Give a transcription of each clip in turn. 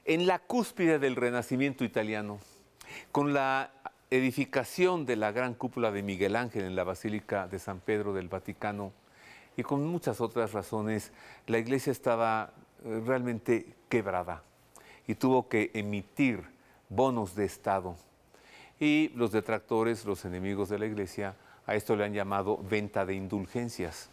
En la cúspide del Renacimiento italiano, con la edificación de la gran cúpula de Miguel Ángel en la Basílica de San Pedro del Vaticano y con muchas otras razones, la Iglesia estaba realmente quebrada y tuvo que emitir bonos de Estado. Y los detractores, los enemigos de la Iglesia, a esto le han llamado venta de indulgencias.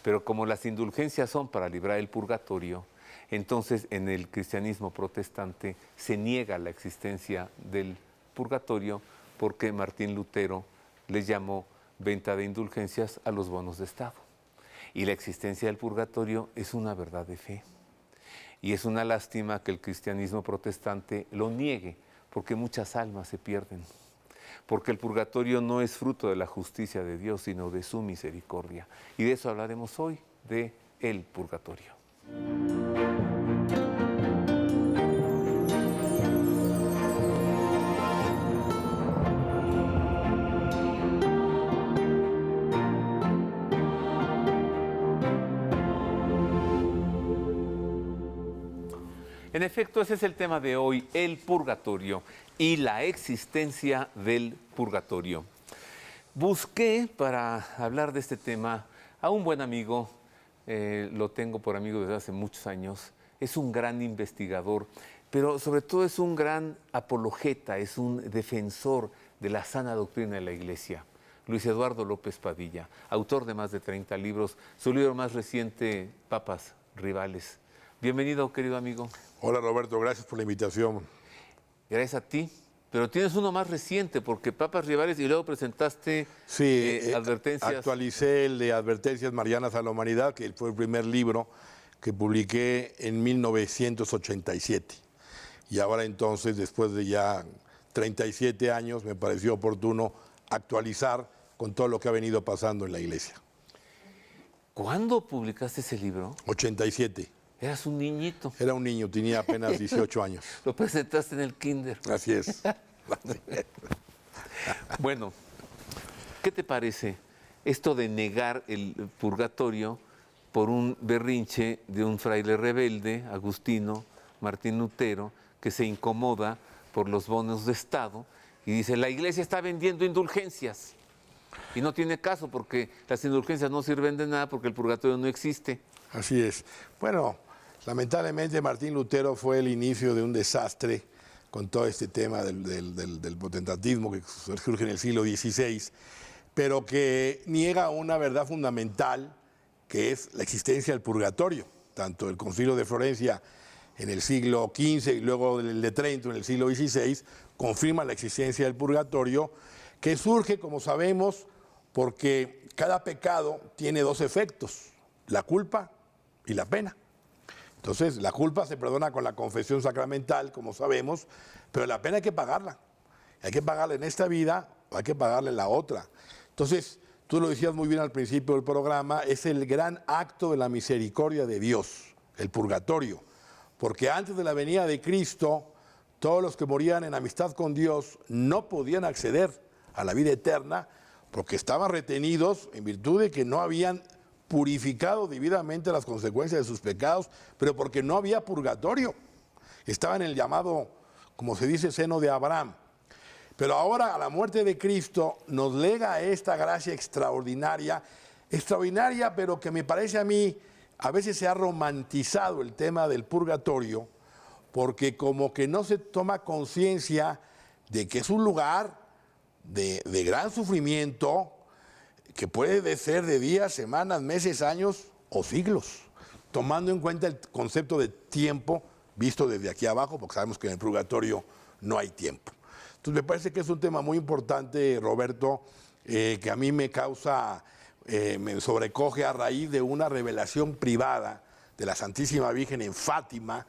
Pero como las indulgencias son para librar el purgatorio, entonces en el cristianismo protestante se niega la existencia del purgatorio porque Martín Lutero les llamó venta de indulgencias a los bonos de Estado. Y la existencia del purgatorio es una verdad de fe. Y es una lástima que el cristianismo protestante lo niegue, porque muchas almas se pierden. Porque el purgatorio no es fruto de la justicia de Dios, sino de su misericordia. Y de eso hablaremos hoy, de el purgatorio. En efecto, ese es el tema de hoy, el purgatorio y la existencia del purgatorio. Busqué para hablar de este tema a un buen amigo, lo tengo por amigo desde hace muchos años, es un gran investigador, pero sobre todo es un gran apologeta, es un defensor de la sana doctrina de la Iglesia. Luis Eduardo López Padilla, autor de más de 30 libros, su libro más reciente, Papas Rivales. Bienvenido, querido amigo. Hola, Roberto, gracias por la invitación. Gracias a ti. Pero tienes uno más reciente, porque Papas Rivales, y luego presentaste Advertencias. Actualicé el de Advertencias Marianas a la Humanidad, que fue el primer libro que publiqué en 1987. Y ahora entonces, después de ya 37 años, me pareció oportuno actualizar con todo lo que ha venido pasando en la Iglesia. ¿Cuándo publicaste ese libro? 87. Eras un niñito. Era un niño, tenía apenas 18 años. Lo presentaste en el kinder. Así es. Bueno, ¿qué te parece esto de negar el purgatorio por un berrinche de un fraile rebelde, agustino, Martín Lutero, que se incomoda por los bonos de Estado y dice, la Iglesia está vendiendo indulgencias? Y no tiene caso porque las indulgencias no sirven de nada porque el purgatorio no existe. Así es. Bueno, lamentablemente Martín Lutero fue el inicio de un desastre con todo este tema del potentatismo que surge en el siglo XVI, pero que niega una verdad fundamental que es la existencia del purgatorio. Tanto el Concilio de Florencia en el siglo XV y luego el de Trento en el siglo XVI confirma la existencia del purgatorio, que surge, como sabemos, porque cada pecado tiene dos efectos, la culpa y la pena. Entonces, la culpa se perdona con la confesión sacramental, como sabemos, pero la pena hay que pagarla. Hay que pagarla en esta vida o hay que pagarla en la otra. Entonces, tú lo decías muy bien al principio del programa, es el gran acto de la misericordia de Dios, el purgatorio. Porque antes de la venida de Cristo, todos los que morían en amistad con Dios no podían acceder a la vida eterna porque estaban retenidos en virtud de que no habían purificado debidamente las consecuencias de sus pecados, pero porque no había purgatorio. Estaba en el llamado, como se dice, seno de Abraham. Pero ahora, a la muerte de Cristo, nos lega esta gracia extraordinaria, pero que me parece a mí, a veces se ha romantizado el tema del purgatorio, porque como que no se toma conciencia de que es un lugar de gran sufrimiento, que puede ser de días, semanas, meses, años o siglos, tomando en cuenta el concepto de tiempo visto desde aquí abajo, porque sabemos que en el purgatorio no hay tiempo. Entonces me parece que es un tema muy importante, Roberto, que a mí me causa, me sobrecoge a raíz de una revelación privada de la Santísima Virgen en Fátima,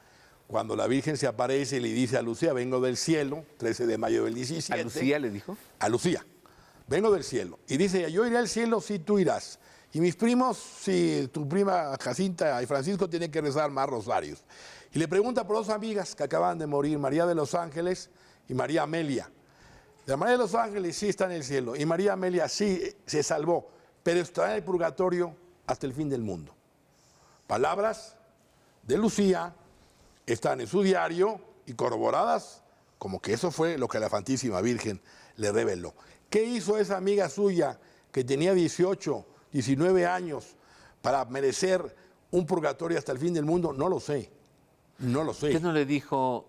cuando la Virgen se aparece y le dice a Lucía, vengo del cielo, 13 de mayo del 17. ¿A Lucía le dijo? A Lucía. Vengo del cielo. Y dice, yo iré al cielo si tú irás. Y mis primos, si tu prima Jacinta y Francisco tienen que rezar más rosarios. Y le pregunta por dos amigas que acaban de morir, María de los Ángeles y María Amelia. La María de los Ángeles sí está en el cielo y María Amelia sí se salvó, pero estará en el purgatorio hasta el fin del mundo. Palabras de Lucía están en su diario y corroboradas como que eso fue lo que la Santísima Virgen le reveló. ¿Qué hizo esa amiga suya que tenía 18, 19 años para merecer un purgatorio hasta el fin del mundo? No lo sé, no lo sé. ¿Qué no le dijo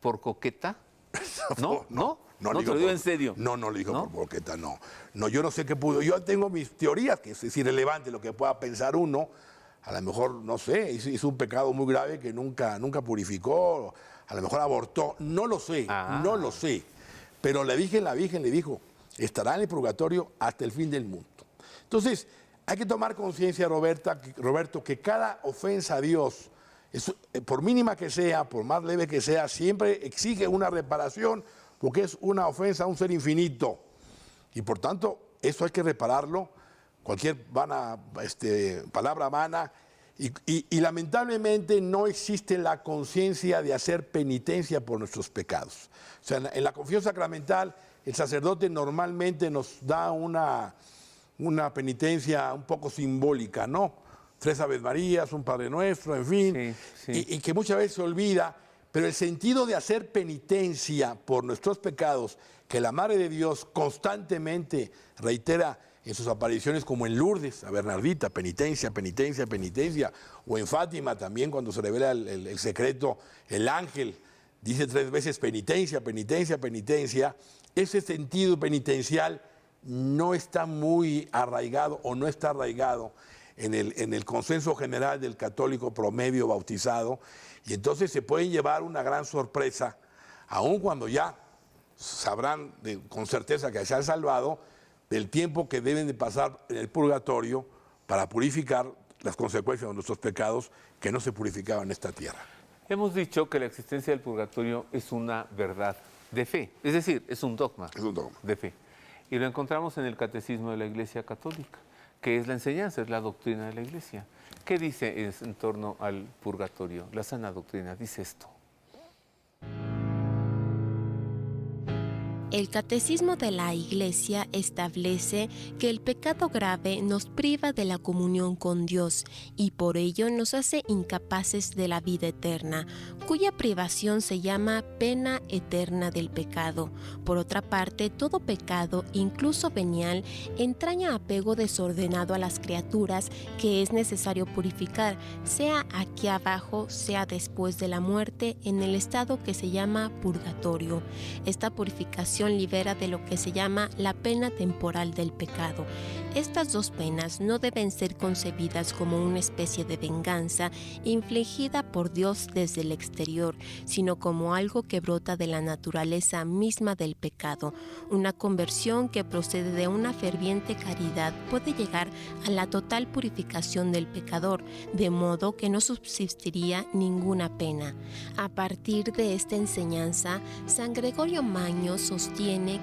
por coqueta? ¿No? ¿No? No, ¿No te lo digo en serio? No, no le dijo ¿No? por coqueta, no. No, yo no sé qué pudo. Yo tengo mis teorías, que es irrelevante lo que pueda pensar uno. A lo mejor, no sé, hizo un pecado muy grave que nunca purificó. A lo mejor abortó. No lo sé, no lo sé. Pero la Virgen le dijo, estará en el purgatorio hasta el fin del mundo. Entonces, hay que tomar conciencia, Roberto, que cada ofensa a Dios, por mínima que sea, por más leve que sea, siempre exige una reparación, porque es una ofensa a un ser infinito. Y por tanto, eso hay que repararlo, cualquier palabra vana. Y lamentablemente no existe la conciencia de hacer penitencia por nuestros pecados. O sea, en la confesión sacramental, el sacerdote normalmente nos da una penitencia un poco simbólica, ¿no? 3 Aves Marías, un Padre Nuestro, en fin, sí. Y que muchas veces se olvida, pero el sentido de hacer penitencia por nuestros pecados, que la Madre de Dios constantemente reitera en sus apariciones, como en Lourdes, a Bernardita, penitencia, penitencia, penitencia, o en Fátima también, cuando se revela el secreto, el ángel dice 3 veces penitencia, penitencia, penitencia. Ese sentido penitencial no está muy arraigado o no está arraigado en el consenso general del católico promedio bautizado, y entonces se pueden llevar una gran sorpresa, aun cuando ya sabrán con certeza que se han salvado, del tiempo que deben de pasar en el purgatorio para purificar las consecuencias de nuestros pecados que no se purificaban en esta tierra. Hemos dicho que la existencia del purgatorio es una verdad de fe, es decir, es un dogma, de fe. Y lo encontramos en el Catecismo de la Iglesia Católica, que es la enseñanza, es la doctrina de la Iglesia. ¿Qué dice en torno al purgatorio? La sana doctrina dice esto. El Catecismo de la Iglesia establece que el pecado grave nos priva de la comunión con Dios y por ello nos hace incapaces de la vida eterna, cuya privación se llama pena eterna del pecado. Por otra parte, todo pecado, incluso venial, entraña apego desordenado a las criaturas que es necesario purificar, sea aquí abajo, sea después de la muerte, en el estado que se llama purgatorio. Esta purificación libera de lo que se llama la pena temporal del pecado. Estas 2 penas no deben ser concebidas como una especie de venganza infligida por Dios desde el exterior, sino como algo que brota de la naturaleza misma del pecado. Una conversión que procede de una ferviente caridad puede llegar a la total purificación del pecador, de modo que no subsistiría ninguna pena. A partir de esta enseñanza, San Gregorio Magno sostiene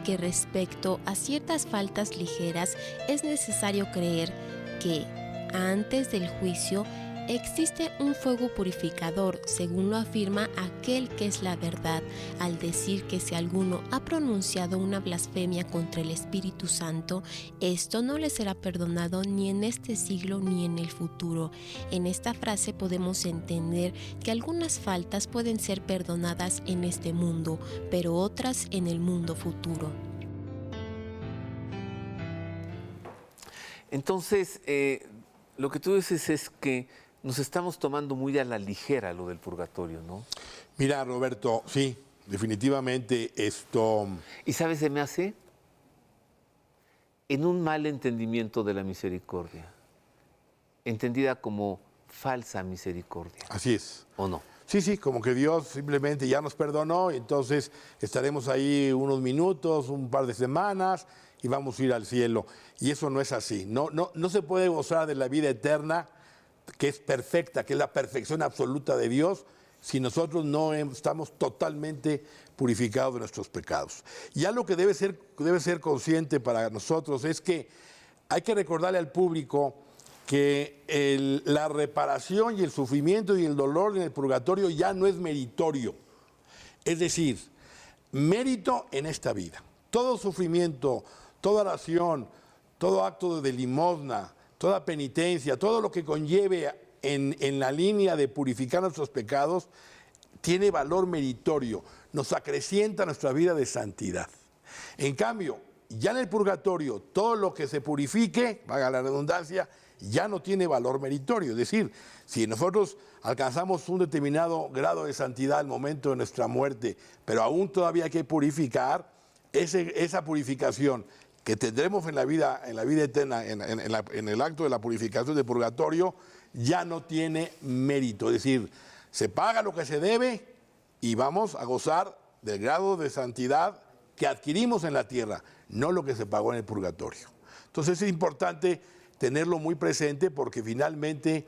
que respecto a ciertas faltas ligeras es necesario creer que, antes del juicio, existe un fuego purificador, según lo afirma aquel que es la verdad, al decir que si alguno ha pronunciado una blasfemia contra el Espíritu Santo, esto no le será perdonado ni en este siglo ni en el futuro. En esta frase podemos entender que algunas faltas pueden ser perdonadas en este mundo, pero otras en el mundo futuro. Entonces, lo que tú dices es que nos estamos tomando muy a la ligera lo del purgatorio, ¿no? Mira, Roberto, sí, definitivamente esto... ¿Y sabes, se me hace? En un mal entendimiento de la misericordia, entendida como falsa misericordia. Así es. ¿O no? Sí, como que Dios simplemente ya nos perdonó, y entonces estaremos ahí unos minutos, un par de semanas, y vamos a ir al cielo. Y eso no es así. No se puede gozar de la vida eterna, que es perfecta, que es la perfección absoluta de Dios, si nosotros no estamos totalmente purificados de nuestros pecados. Y algo que debe ser consciente para nosotros es que hay que recordarle al público que la reparación y el sufrimiento y el dolor en el purgatorio ya no es meritorio. Es decir, mérito en esta vida. Todo sufrimiento, toda oración, todo acto de limosna, toda penitencia, todo lo que conlleve en la línea de purificar nuestros pecados, tiene valor meritorio, nos acrecienta nuestra vida de santidad. En cambio, ya en el purgatorio, todo lo que se purifique, valga la redundancia, ya no tiene valor meritorio. Es decir, si nosotros alcanzamos un determinado grado de santidad al momento de nuestra muerte, pero aún todavía hay que purificar, esa purificación que tendremos en la vida eterna, en el acto de la purificación del purgatorio, ya no tiene mérito. Es decir, se paga lo que se debe y vamos a gozar del grado de santidad que adquirimos en la tierra, no lo que se pagó en el purgatorio. Entonces es importante tenerlo muy presente porque finalmente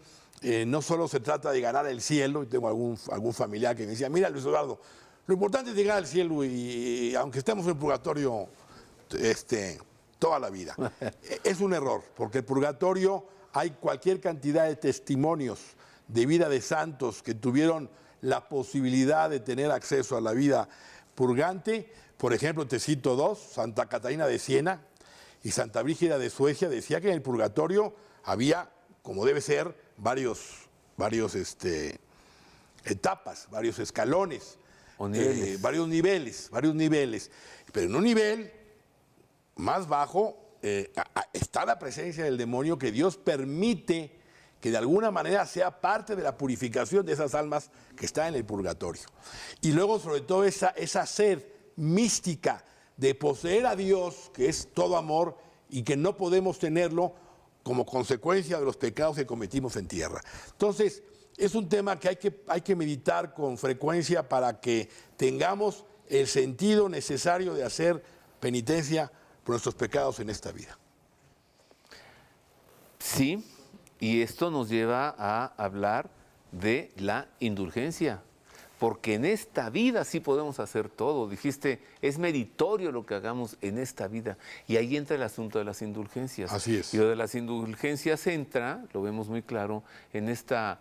no solo se trata de ganar el cielo, y tengo algún familiar que me decía, mira Luis Eduardo, lo importante es llegar al cielo y aunque estemos en el purgatorio toda la vida. Es un error, porque el purgatorio hay cualquier cantidad de testimonios de vida de santos que tuvieron la posibilidad de tener acceso a la vida purgante. Por ejemplo, te cito dos, Santa Catarina de Siena y Santa Brígida de Suecia. Decía que en el purgatorio había, como debe ser, varios etapas, varios escalones, varios niveles. Pero en un nivel más bajo está la presencia del demonio, que Dios permite que de alguna manera sea parte de la purificación de esas almas que están en el purgatorio. Y luego, sobre todo, esa sed mística de poseer a Dios, que es todo amor y que no podemos tenerlo como consecuencia de los pecados que cometimos en tierra. Entonces, es un tema que hay que meditar con frecuencia para que tengamos el sentido necesario de hacer penitencia por nuestros pecados en esta vida. Sí, y esto nos lleva a hablar de la indulgencia, porque en esta vida sí podemos hacer todo. Dijiste, es meritorio lo que hagamos en esta vida. Y ahí entra el asunto de las indulgencias. Así es. Y lo de las indulgencias entra, lo vemos muy claro, en esta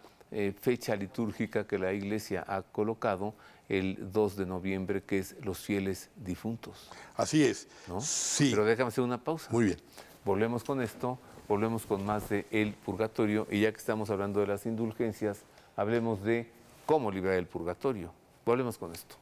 fecha litúrgica que la Iglesia ha colocado, el 2 de noviembre, que es los fieles difuntos. Así es. ¿No? Sí. Pero déjame hacer una pausa. Muy bien. Volvemos con esto, volvemos con más de el purgatorio, y ya que estamos hablando de las indulgencias, hablemos de cómo librar el purgatorio. Volvemos con esto.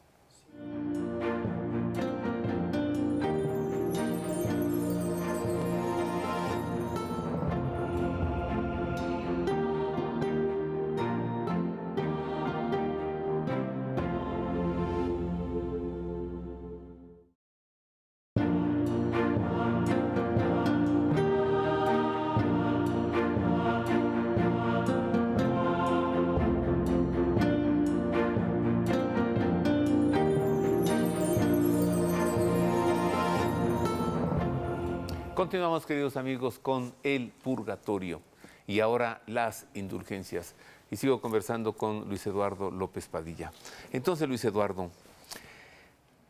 Continuamos, queridos amigos, con el purgatorio y ahora las indulgencias. Y sigo conversando con Luis Eduardo López Padilla. Entonces, Luis Eduardo,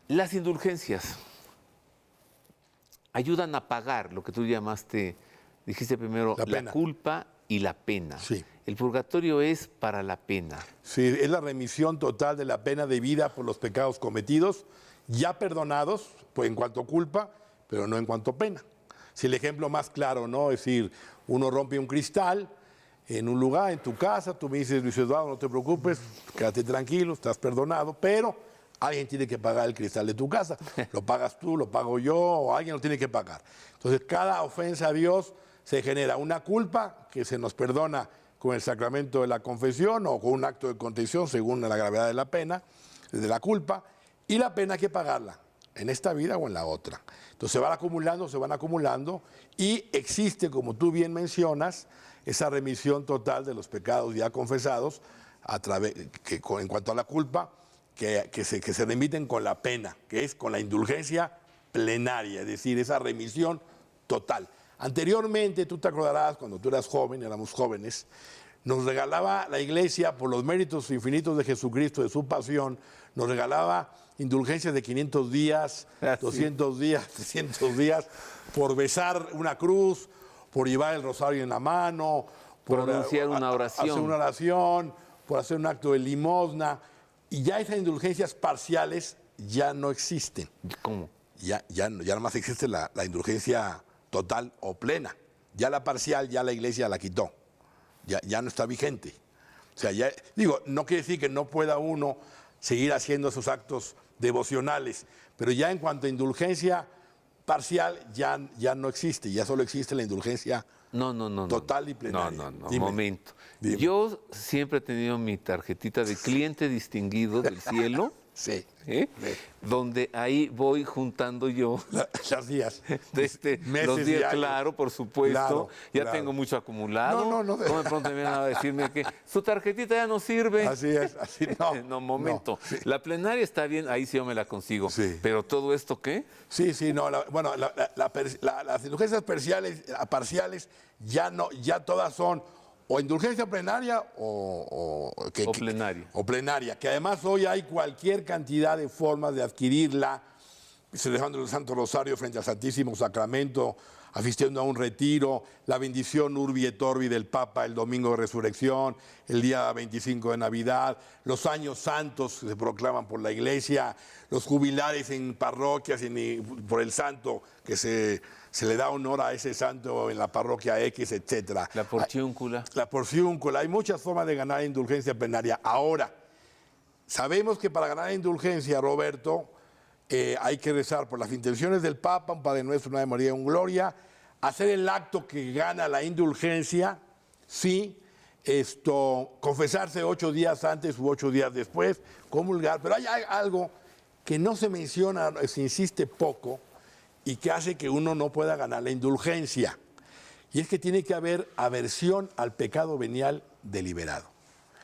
las indulgencias ayudan a pagar lo que tú llamaste, dijiste primero, la culpa y la pena. Sí. El purgatorio es para la pena. Sí, es la remisión total de la pena debida por los pecados cometidos, ya perdonados, pues en cuanto a culpa, pero no en cuanto a pena. Si el ejemplo más claro, ¿no? Es decir, uno rompe un cristal en un lugar, en tu casa, tú me dices, Luis Eduardo, no te preocupes, quédate tranquilo, estás perdonado, pero alguien tiene que pagar el cristal de tu casa. Lo pagas tú, lo pago yo, o alguien lo tiene que pagar. Entonces, cada ofensa a Dios se genera una culpa que se nos perdona con el sacramento de la confesión o con un acto de contrición según la gravedad de la pena, de la culpa, y la pena hay que pagarla en esta vida o en la otra. Entonces se van acumulando y existe, como tú bien mencionas, esa remisión total de los pecados ya confesados en cuanto a la culpa, que se remiten con la pena, que es con la indulgencia plenaria, es decir, esa remisión total. Anteriormente, tú te acordarás, cuando tú eras joven, éramos jóvenes, nos regalaba la Iglesia, por los méritos infinitos de Jesucristo, de su pasión, nos regalaba indulgencias de 500 días, 200 días, 300 días, por besar una cruz, por llevar el rosario en la mano, por pronunciar una oración. Hacer una oración, por hacer un acto de limosna. Y ya esas indulgencias parciales ya no existen. ¿Cómo? Ya nada más existe la indulgencia total o plena. Ya la parcial, ya la Iglesia la quitó. Ya no está vigente. O sea, no quiere decir que no pueda uno seguir haciendo esos actos devocionales. Pero ya en cuanto a indulgencia parcial, ya no existe, ya solo existe la indulgencia total y plenaria. No, Dime. momento. Dime. Yo siempre he tenido mi tarjetita de cliente distinguido del cielo. Sí. Donde ahí voy juntando yo Las días. los días, claro, por supuesto. Claro, ya claro. tengo mucho acumulado. No. De pronto me vienen a decirme que su tarjetita ya no sirve. Así es, así no. No, momento. No, sí. La plenaria está bien, ahí sí yo me la consigo. Sí. Pero ¿todo esto qué? Sí, no. Las indulgencias parciales ya todas son o indulgencia plenaria o plenaria, que además hoy hay cualquier cantidad de formas de adquirirla, celebrando el Santo Rosario frente al Santísimo Sacramento, asistiendo a un retiro, la bendición Urbi et Orbi del Papa el domingo de Resurrección, el día 25 de Navidad, los años santos que se proclaman por la Iglesia, los jubilares en parroquias por el santo que se le da honor a ese santo en la parroquia X, etcétera. La porciúncula. Hay muchas formas de ganar indulgencia plenaria. Ahora, sabemos que para ganar indulgencia, Roberto, hay que rezar por las intenciones del Papa, un Padre Nuestro, una Ave María, un Gloria, hacer el acto que gana la indulgencia, sí, confesarse 8 días antes u 8 días después, comulgar, pero hay algo que no se menciona, se insiste poco, y que hace que uno no pueda ganar la indulgencia. Y es que tiene que haber aversión al pecado venial deliberado.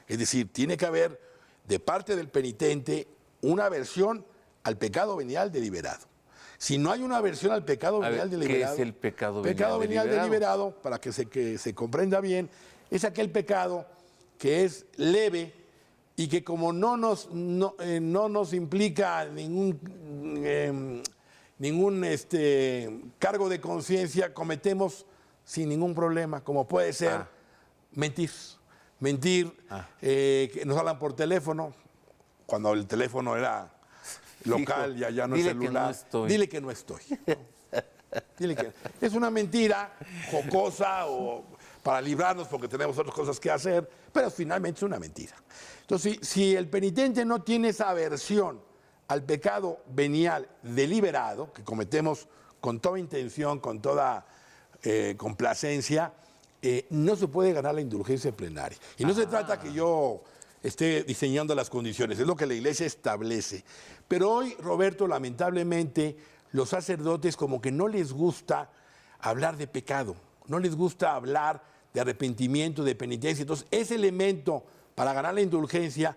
Es decir, tiene que haber de parte del penitente una aversión al pecado venial deliberado. Si no hay una aversión al pecado venial deliberado... ¿Qué es el pecado venial deliberado? Pecado venial deliberado, para que se comprenda bien, es aquel pecado que es leve y que como no nos implica ningún cargo de conciencia, cometemos sin ningún problema, como puede ser mentir, que nos hablan por teléfono, cuando el teléfono era local, Hijo, ya no es celular. Dile que no estoy. Dile que es una mentira jocosa o para librarnos porque tenemos otras cosas que hacer, pero finalmente es una mentira. Entonces, si el penitente no tiene esa aversión al pecado venial deliberado, que cometemos con toda intención, con toda complacencia, no se puede ganar la indulgencia plenaria. Y no se trata que yo esté diseñando las condiciones, es lo que la Iglesia establece. Pero hoy, Roberto, lamentablemente, los sacerdotes como que no les gusta hablar de pecado, no les gusta hablar de arrepentimiento, de penitencia. Entonces, ese elemento para ganar la indulgencia,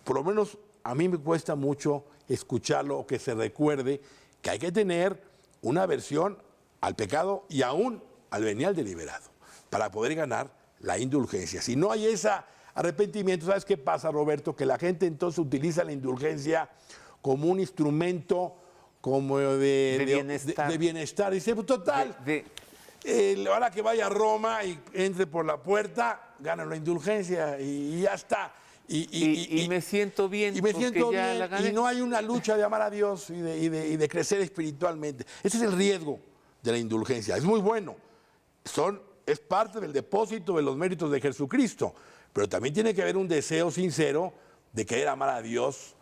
por lo menos a mí me cuesta mucho escucharlo o que se recuerde que hay que tener una aversión al pecado y aún al venial deliberado para poder ganar la indulgencia. Si no hay ese arrepentimiento, ¿sabes qué pasa, Roberto? Que la gente entonces utiliza la indulgencia como un instrumento como de bienestar. Dice, pues, total, ahora que vaya a Roma y entre por la puerta, gana la indulgencia y ya está. Y me siento bien. Y me siento ya bien, la gané. y no hay una lucha de amar a Dios y de crecer espiritualmente. Ese es el riesgo de la indulgencia. Es muy bueno. Es parte del depósito de los méritos de Jesucristo. Pero también tiene que haber un deseo sincero de querer amar a Dios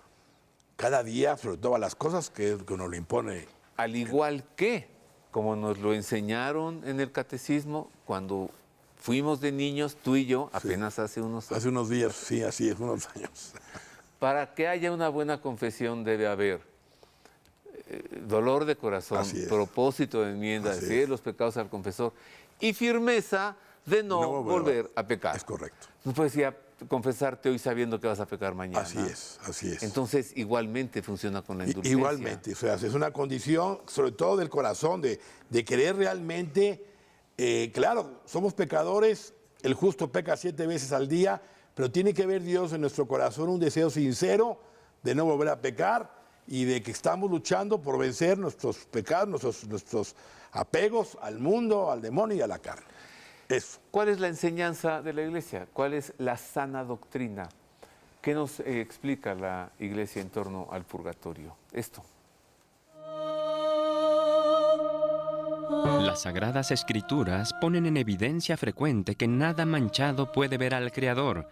cada día, sobre todas las cosas que uno le impone. Al igual que, como nos lo enseñaron en el catecismo, cuando fuimos de niños, tú y yo, apenas hace unos años. Hace unos días, sí, así es, unos años. Para que haya una buena confesión debe haber dolor de corazón, propósito de enmienda, decir los pecados al confesor y firmeza de no volver a pecar. Es correcto. No puedes ir a confesarte hoy sabiendo que vas a pecar mañana. Así es. Entonces, igualmente funciona con la indulgencia. Igualmente, o sea, es una condición, sobre todo del corazón, de querer realmente, claro, somos pecadores, el justo peca 7 veces al día, pero tiene que ver Dios en nuestro corazón un deseo sincero de no volver a pecar y de que estamos luchando por vencer nuestros pecados, nuestros apegos al mundo, al demonio y a la carne. Eso. ¿Cuál es la enseñanza de la Iglesia? ¿Cuál es la sana doctrina? ¿Qué nos explica la Iglesia en torno al purgatorio? Esto. Las Sagradas Escrituras ponen en evidencia frecuente que nada manchado puede ver al Creador.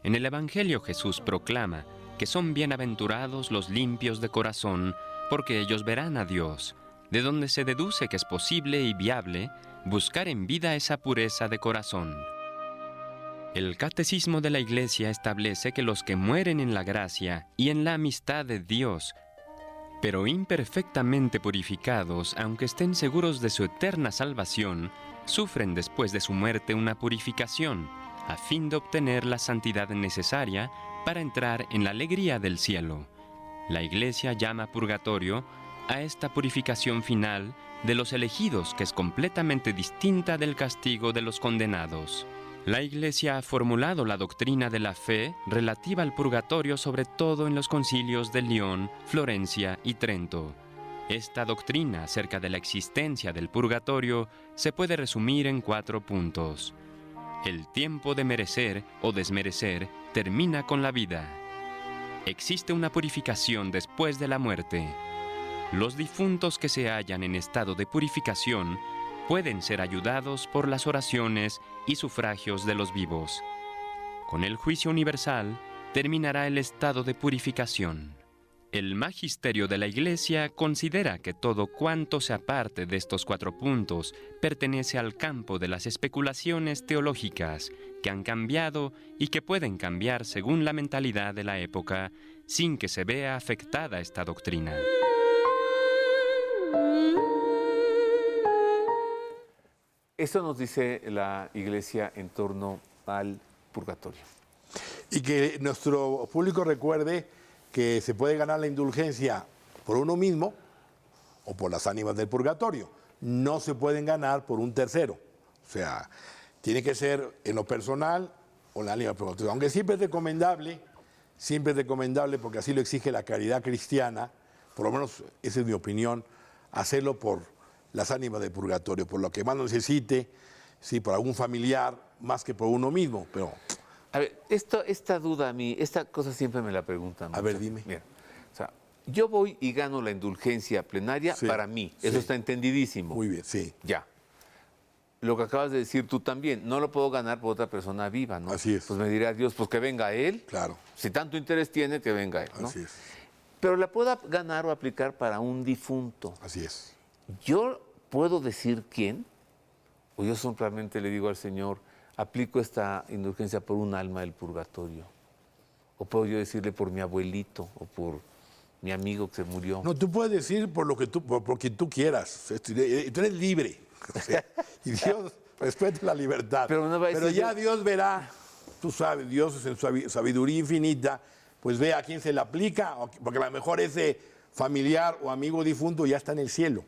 En el Evangelio Jesús proclama que son bienaventurados los limpios de corazón, porque ellos verán a Dios, de donde se deduce que es posible y viable buscar en vida esa pureza de corazón. El Catecismo de la Iglesia establece que los que mueren en la gracia y en la amistad de Dios, pero imperfectamente purificados, aunque estén seguros de su eterna salvación, sufren después de su muerte una purificación, a fin de obtener la santidad necesaria para entrar en la alegría del cielo. La Iglesia llama purgatorio a esta purificación final de los elegidos, que es completamente distinta del castigo de los condenados. La Iglesia ha formulado la doctrina de la fe relativa al purgatorio sobre todo en los concilios de León, Florencia y Trento. Esta doctrina acerca de la existencia del purgatorio se puede resumir en 4 puntos. El tiempo de merecer o desmerecer termina con la vida. Existe una purificación después de la muerte. Los difuntos que se hallan en estado de purificación pueden ser ayudados por las oraciones y sufragios de los vivos. Con el juicio universal terminará el estado de purificación. El magisterio de la Iglesia considera que todo cuanto se aparte de estos 4 puntos pertenece al campo de las especulaciones teológicas que han cambiado y que pueden cambiar según la mentalidad de la época sin que se vea afectada esta doctrina. Eso nos dice la Iglesia en torno al purgatorio. Y que nuestro público recuerde que se puede ganar la indulgencia por uno mismo o por las ánimas del purgatorio. No se pueden ganar por un tercero. O sea, tiene que ser en lo personal o la ánima del purgatorio. Aunque siempre es recomendable porque así lo exige la caridad cristiana, por lo menos esa es mi opinión, hacerlo por las ánimas del purgatorio, por lo que más necesite, sí, por algún familiar, más que por uno mismo, pero... A ver, esta duda a mí, esta cosa siempre me la preguntan. A ver, dime. Mira, o sea, yo voy y gano la indulgencia plenaria Sí, para mí. sí. Eso está entendidísimo. Muy bien, sí. Ya. Lo que acabas de decir tú también, no lo puedo ganar por otra persona viva, ¿no? Así es. Pues me dirá Dios, pues que venga él. Claro. Si tanto interés tiene, que venga él, ¿no? Así es. Pero la puedo ganar o aplicar para un difunto. Así es. ¿Yo puedo decir quién? O yo simplemente le digo al Señor, aplico esta indulgencia por un alma del purgatorio. O puedo yo decirle por mi abuelito o por mi amigo que se murió. No, tú puedes decir por quien tú quieras. Tú eres libre. O sea, y Dios respeta la libertad. Pero no va a decir ya yo- Dios verá, tú sabes, Dios en su sabiduría infinita, pues ve a quién se le aplica, porque a lo mejor ese familiar o amigo difunto ya está en el cielo.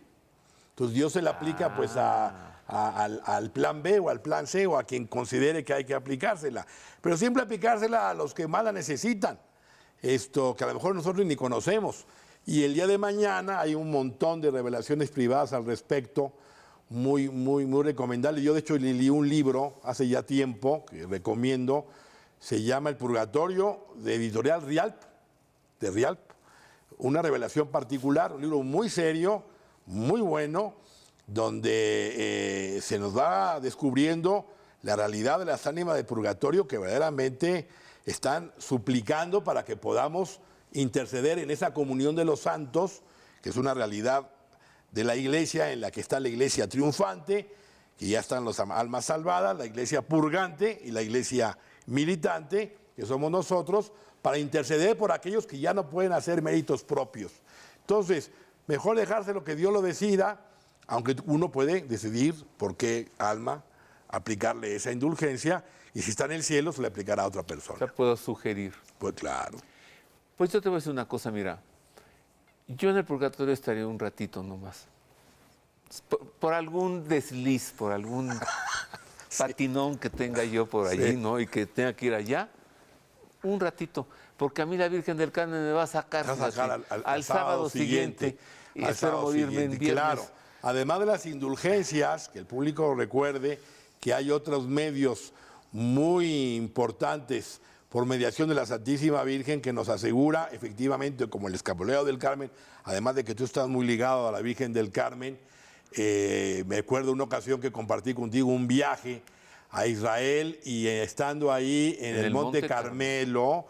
Entonces Dios se le aplica pues al plan B o al plan C o a quien considere que hay que aplicársela. Pero siempre aplicársela a los que más la necesitan. Esto que a lo mejor nosotros ni conocemos. Y el día de mañana hay un montón de revelaciones privadas al respecto, muy recomendable. Yo de hecho leí un libro hace ya tiempo, que recomiendo, se llama El Purgatorio, de editorial Rialp, de Rialp. Una revelación particular, un libro muy serio, muy bueno, donde se nos va descubriendo la realidad de las ánimas del purgatorio que verdaderamente están suplicando para que podamos interceder en esa comunión de los santos, que es una realidad de la iglesia en la que está la iglesia triunfante, que ya están las almas salvadas, la iglesia purgante y la iglesia militante, que somos nosotros, para interceder por aquellos que ya no pueden hacer méritos propios. Entonces, mejor dejárselo que Dios lo decida, aunque uno puede decidir por qué alma aplicarle esa indulgencia, y si está en el cielo se le aplicará a otra O persona. sea, puedo sugerir. Pues claro. Pues yo te voy a decir una cosa, mira. Yo en el purgatorio estaría un ratito nomás. Por algún desliz, por algún patinón que tenga yo por allí, Sí. ¿no? Y que tenga que ir allá, un ratito. Porque a mí la Virgen del Carmen me va a sacar, Vas a sacar fíjate, al sábado siguiente. Y al espero sábado morirme en siguiente, viernes. Claro. Además de las indulgencias, que el público recuerde que hay otros medios muy importantes por mediación de la Santísima Virgen que nos asegura efectivamente, como el escapulario del Carmen, además de que tú estás muy ligado a la Virgen del Carmen, me acuerdo una ocasión que compartí contigo un viaje a Israel y estando ahí en el Monte Carmelo,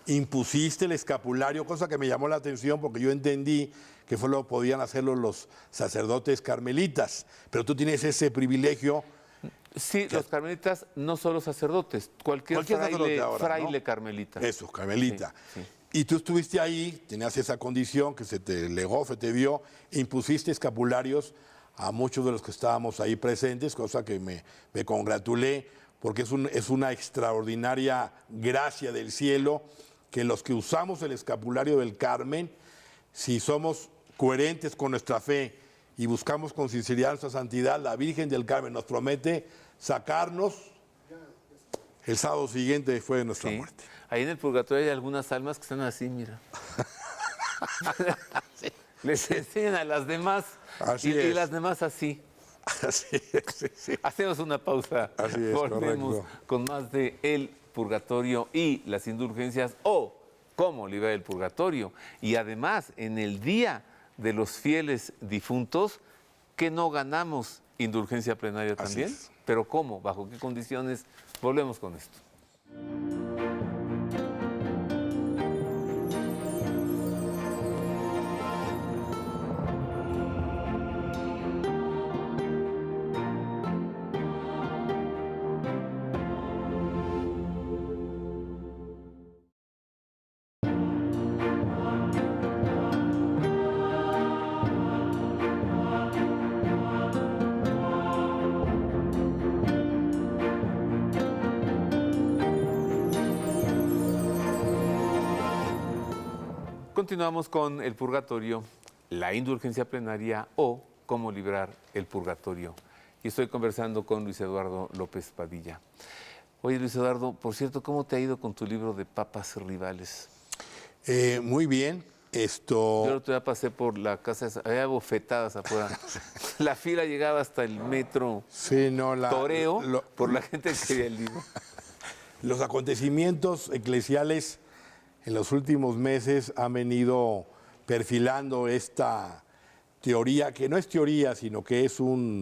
impusiste el escapulario, cosa que me llamó la atención porque yo entendí que solo podían hacerlo los sacerdotes carmelitas, pero tú tienes ese privilegio. Sí, los carmelitas, no solo sacerdotes, cualquier sacerdote ahora, fraile ¿no? carmelita. Eso, carmelita. Sí, sí. Y tú estuviste ahí, tenías esa condición que se te legó, se te dio, e impusiste escapularios a muchos de los que estábamos ahí presentes, cosa que me congratulé, porque es una extraordinaria gracia del cielo que los que usamos el escapulario del Carmen, si somos coherentes con nuestra fe y buscamos con sinceridad nuestra santidad, la Virgen del Carmen nos promete sacarnos el sábado siguiente después de nuestra muerte. Ahí en el purgatorio hay algunas almas que están así, mira. Sí. Les enseñan a las demás y las demás así. Así es, sí. Hacemos una pausa. Así es, volvemos correcto. con más de El Purgatorio y las indulgencias o cómo liberar el purgatorio. Y además, en el Día de los Fieles Difuntos, que no ganamos indulgencia plenaria también. es. Pero ¿cómo? ¿Bajo qué condiciones? Volvemos con esto. Continuamos con el purgatorio, la indulgencia plenaria o cómo librar el purgatorio. Y estoy conversando con Luis Eduardo López Padilla. Oye, Luis Eduardo, por cierto, ¿cómo te ha ido con tu libro de papas rivales? Muy bien. Yo el otro día pasé por la casa, había bofetadas afuera. La fila llegaba hasta el metro Sí, no, Toreo por la gente que quería el libro. Los acontecimientos eclesiales en los últimos meses han venido perfilando esta teoría, que no es teoría, sino que es una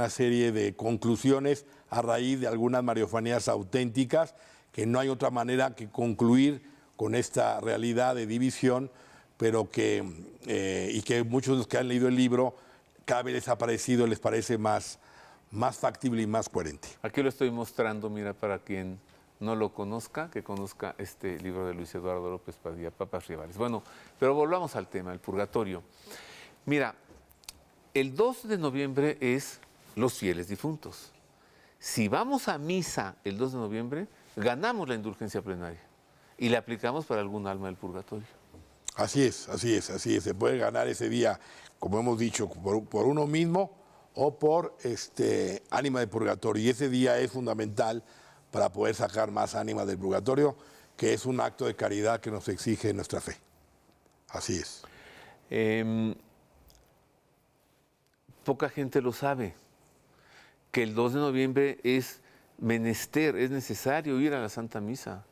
serie de conclusiones a raíz de algunas mariofanías auténticas, que no hay otra manera que concluir con esta realidad de división, pero y que muchos de los que han leído el libro, cada vez les ha parecido, les parece más factible y más coherente. Aquí lo estoy mostrando, mira, para quien no lo conozca, que conozca este libro de Luis Eduardo López Padilla, Papas Rivales. Bueno, pero volvamos al tema, el purgatorio. Mira, el 2 de noviembre es los fieles difuntos. Si vamos a misa el 2 de noviembre, ganamos la indulgencia plenaria y la aplicamos para algún alma del purgatorio. Así es. Se puede ganar ese día, como hemos dicho, por uno mismo o por ánima de purgatorio. Y ese día es fundamental para poder sacar más ánimas del purgatorio, que es un acto de caridad que nos exige nuestra fe. Así es. Poca gente lo sabe, que el 2 de noviembre es menester, es necesario ir a la Santa Misa.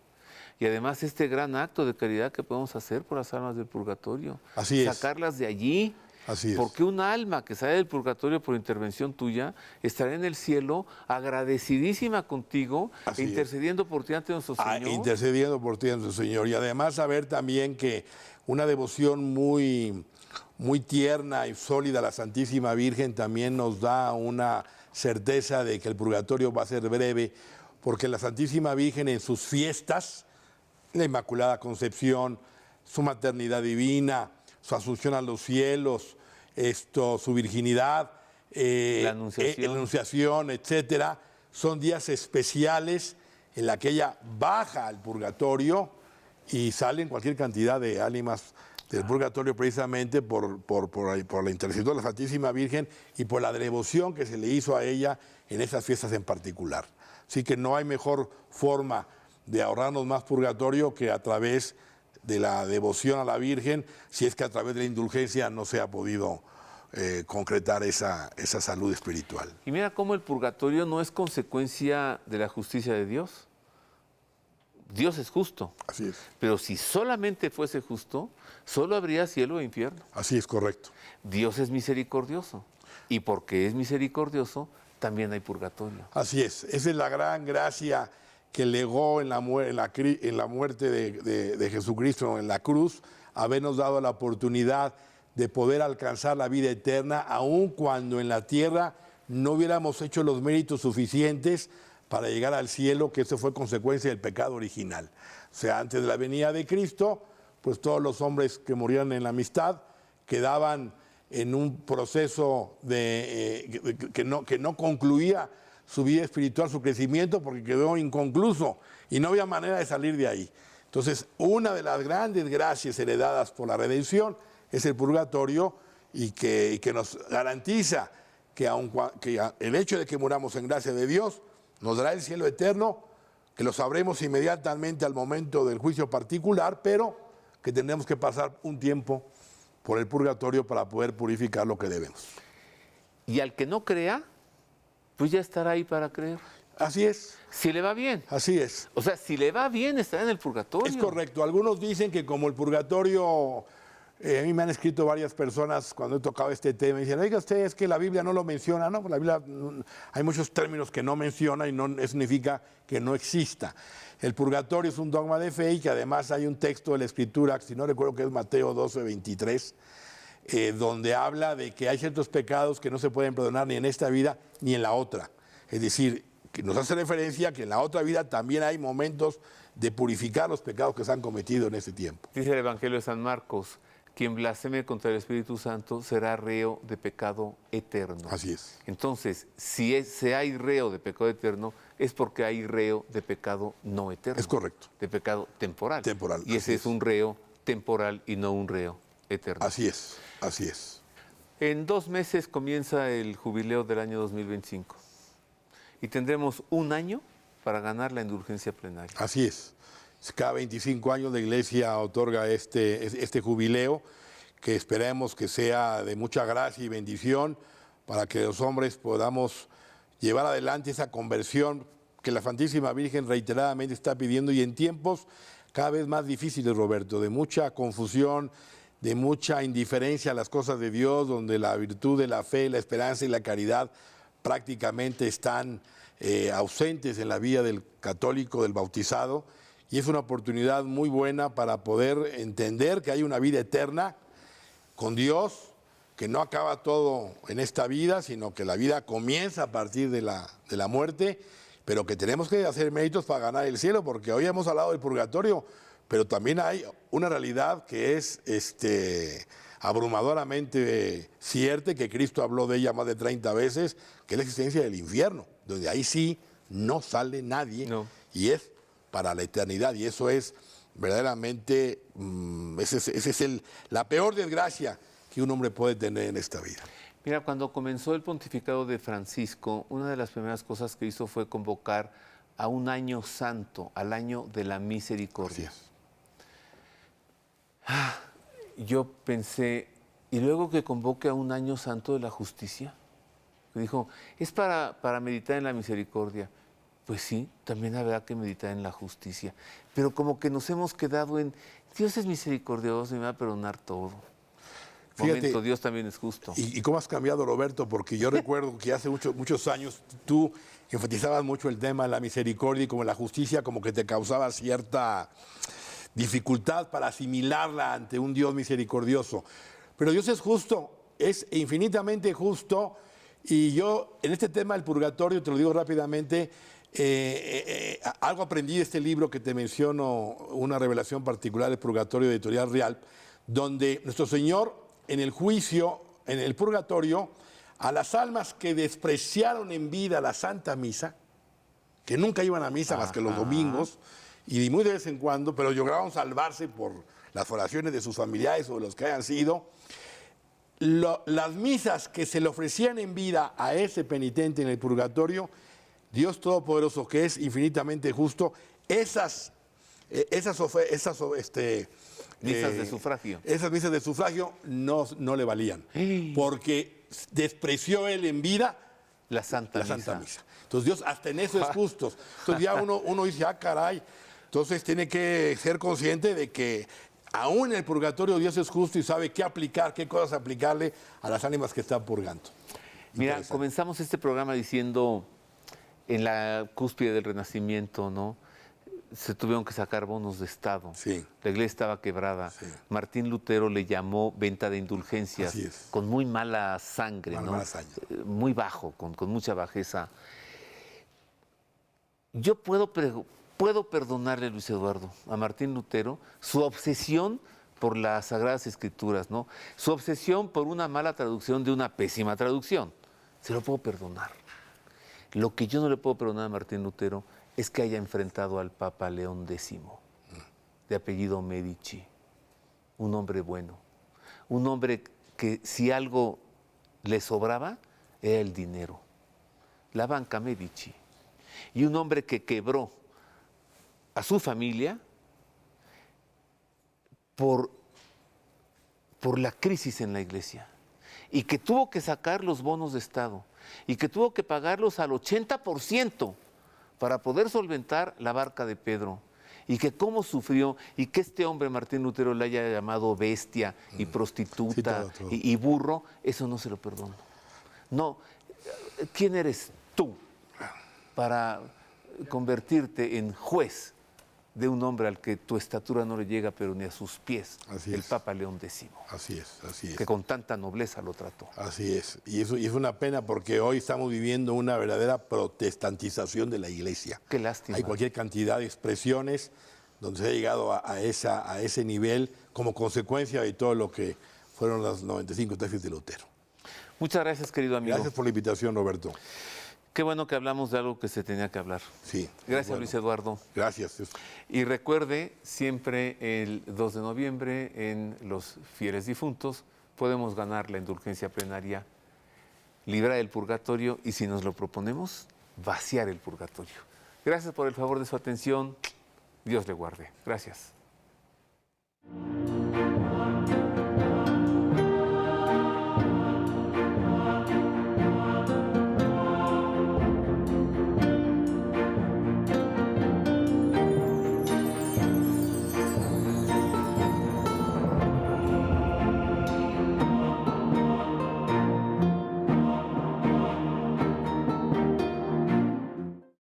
Y además este gran acto de caridad que podemos hacer por las almas del purgatorio. Así es. Sacarlas de allí. Así es. Porque un alma que sale del purgatorio por intervención tuya estará en el cielo agradecidísima contigo e intercediendo por ti ante nuestro Señor. Intercediendo por ti ante nuestro Señor. Y además saber también que una devoción muy tierna y sólida a la Santísima Virgen también nos da una certeza de que el purgatorio va a ser breve, porque la Santísima Virgen en sus fiestas, la Inmaculada Concepción, su maternidad divina, su asunción a los cielos, su virginidad, la Anunciación, etcétera, son días especiales en la que ella baja al purgatorio y salen cualquier cantidad de ánimas del purgatorio precisamente por la intercesión de la Santísima Virgen y por la devoción que se le hizo a ella en esas fiestas en particular. Así que no hay mejor forma de ahorrarnos más purgatorio que a través de la devoción a la Virgen, si es que a través de la indulgencia no se ha podido concretar esa salud espiritual. Y mira cómo el purgatorio no es consecuencia de la justicia de Dios. Dios es justo. Así es. Pero si solamente fuese justo, solo habría cielo e infierno. Así es, correcto. Dios es misericordioso. Y porque es misericordioso, también hay purgatorio. Así es. Esa es la gran gracia que legó en la muerte de Jesucristo en la cruz, habernos dado la oportunidad de poder alcanzar la vida eterna, aun cuando en la tierra no hubiéramos hecho los méritos suficientes para llegar al cielo, que eso fue consecuencia del pecado original. O sea, antes de la venida de Cristo, pues todos los hombres que morían en la amistad quedaban en un proceso que no concluía su vida espiritual, su crecimiento, porque quedó inconcluso y no había manera de salir de ahí. Entonces, una de las grandes gracias heredadas por la redención es el purgatorio y que nos garantiza que el hecho de que muramos en gracia de Dios nos dará el cielo eterno, que lo sabremos inmediatamente al momento del juicio particular, pero que tendremos que pasar un tiempo por el purgatorio para poder purificar lo que debemos. Y al que no crea, pues ya estará ahí para creer. Así es. Si le va bien. Así es. O sea, si le va bien, estará en el purgatorio. Es correcto. Algunos dicen que como el purgatorio, a mí me han escrito varias personas cuando he tocado este tema, y dicen, oiga usted, es que la Biblia no lo menciona. No, la Biblia, hay muchos términos que no menciona y no significa que no exista. El purgatorio es un dogma de fe y que además hay un texto de la Escritura, si no recuerdo que es Mateo 12:23, donde habla de que hay ciertos pecados que no se pueden perdonar ni en esta vida ni en la otra. Es decir, que nos hace referencia a que en la otra vida también hay momentos de purificar los pecados que se han cometido en este tiempo. Dice el Evangelio de San Marcos, quien blasfeme contra el Espíritu Santo será reo de pecado eterno. Así es. Entonces, si hay reo de pecado eterno, es porque hay reo de pecado no eterno. Es correcto. De pecado temporal. Temporal. Y ese es un reo temporal y no un reo eterno. Así es, así es. En 2 meses comienza el jubileo del año 2025 y tendremos un año para ganar la indulgencia plenaria. Así es. Cada 25 años la Iglesia otorga este jubileo, que esperemos que sea de mucha gracia y bendición para que los hombres podamos llevar adelante esa conversión que la Santísima Virgen reiteradamente está pidiendo, y en tiempos cada vez más difíciles, Roberto, de mucha confusión, de mucha indiferencia a las cosas de Dios, donde la virtud de la fe, la esperanza y la caridad prácticamente están ausentes en la vida del católico, del bautizado, y es una oportunidad muy buena para poder entender que hay una vida eterna con Dios, que no acaba todo en esta vida, sino que la vida comienza a partir de la muerte, pero que tenemos que hacer méritos para ganar el cielo, porque hoy hemos hablado del purgatorio, pero también hay una realidad que es abrumadoramente cierta, que Cristo habló de ella más de 30 veces, que es la existencia del infierno, donde ahí sí no sale nadie, No. Y es para la eternidad, y eso es verdaderamente, esa es la peor desgracia que un hombre puede tener en esta vida. Mira, cuando comenzó el pontificado de Francisco, una de las primeras cosas que hizo fue convocar a un año santo, al año de la misericordia. Yo pensé, ¿y luego que convoque a un año santo de la justicia? Me dijo, es para meditar en la misericordia. Pues sí, también habrá que meditar en la justicia. Pero como que nos hemos quedado en, Dios es misericordioso y me va a perdonar todo. Fíjate, Momento, Dios también es justo. ¿Y cómo has cambiado, Roberto? Porque yo recuerdo que hace muchos años tú enfatizabas mucho el tema de la misericordia, y como la justicia como que te causaba cierta dificultad para asimilarla ante un Dios misericordioso. Pero Dios es justo, es infinitamente justo, y yo en este tema del purgatorio, te lo digo rápidamente, algo aprendí de este libro que te menciono, una revelación particular del Purgatorio, de Editorial Real, donde nuestro Señor en el juicio, en el purgatorio, a las almas que despreciaron en vida la Santa Misa, que nunca iban a misa más que los domingos, y muy de vez en cuando, pero lograron salvarse por las oraciones de sus familiares o de los que hayan sido, las misas que se le ofrecían en vida a ese penitente en el purgatorio, Dios Todopoderoso, que es infinitamente justo, esas Misas de sufragio. Esas misas de sufragio no le valían, porque despreció él en vida la Santa Misa. Entonces Dios hasta en eso es justo. Entonces ya uno dice, caray, entonces tiene que ser consciente de que aún en el purgatorio Dios es justo y sabe qué aplicar, qué cosas aplicarle a las ánimas que están purgando. Mira, comenzamos este programa diciendo en la cúspide del Renacimiento, ¿no? Se tuvieron que sacar bonos de Estado. Sí. La iglesia estaba quebrada. Sí. Martín Lutero le llamó venta de indulgencias, Así es. con muy mala sangre, ¿no? Mala sangre. Muy bajo, con mucha bajeza. Yo puedo perdonarle, Luis Eduardo, a Martín Lutero su obsesión por las Sagradas Escrituras, ¿no? Su obsesión por una mala traducción de una pésima traducción. Se lo puedo perdonar. Lo que yo no le puedo perdonar a Martín Lutero es que haya enfrentado al Papa León X, de apellido Medici, un hombre bueno, un hombre que si algo le sobraba era el dinero, la banca Medici, y un hombre que quebró a su familia por la crisis en la iglesia, y que tuvo que sacar los bonos de Estado, y que tuvo que pagarlos al 80%, para poder solventar la barca de Pedro, y que cómo sufrió, y que este hombre, Martín Lutero, le haya llamado bestia y prostituta Sí, todo. Y burro, eso no se lo perdono. No, ¿quién eres tú para convertirte en juez de un hombre al que tu estatura no le llega, pero ni a sus pies? Así el es. Papa León X, Así es. que con tanta nobleza lo trató. Así es. Y es una pena porque hoy estamos viviendo una verdadera protestantización de la iglesia. Qué lástima. Hay cualquier cantidad de expresiones donde se ha llegado a ese nivel como consecuencia de todo lo que fueron las 95 tesis de Lutero. Muchas gracias, querido amigo. Gracias por la invitación, Roberto. Qué bueno que hablamos de algo que se tenía que hablar. Sí. Gracias, bueno. Luis Eduardo. Gracias. Y recuerde, siempre el 2 de noviembre en Los Fieles Difuntos podemos ganar la indulgencia plenaria, librar el purgatorio y, si nos lo proponemos, vaciar el purgatorio. Gracias por el favor de su atención. Dios le guarde. Gracias.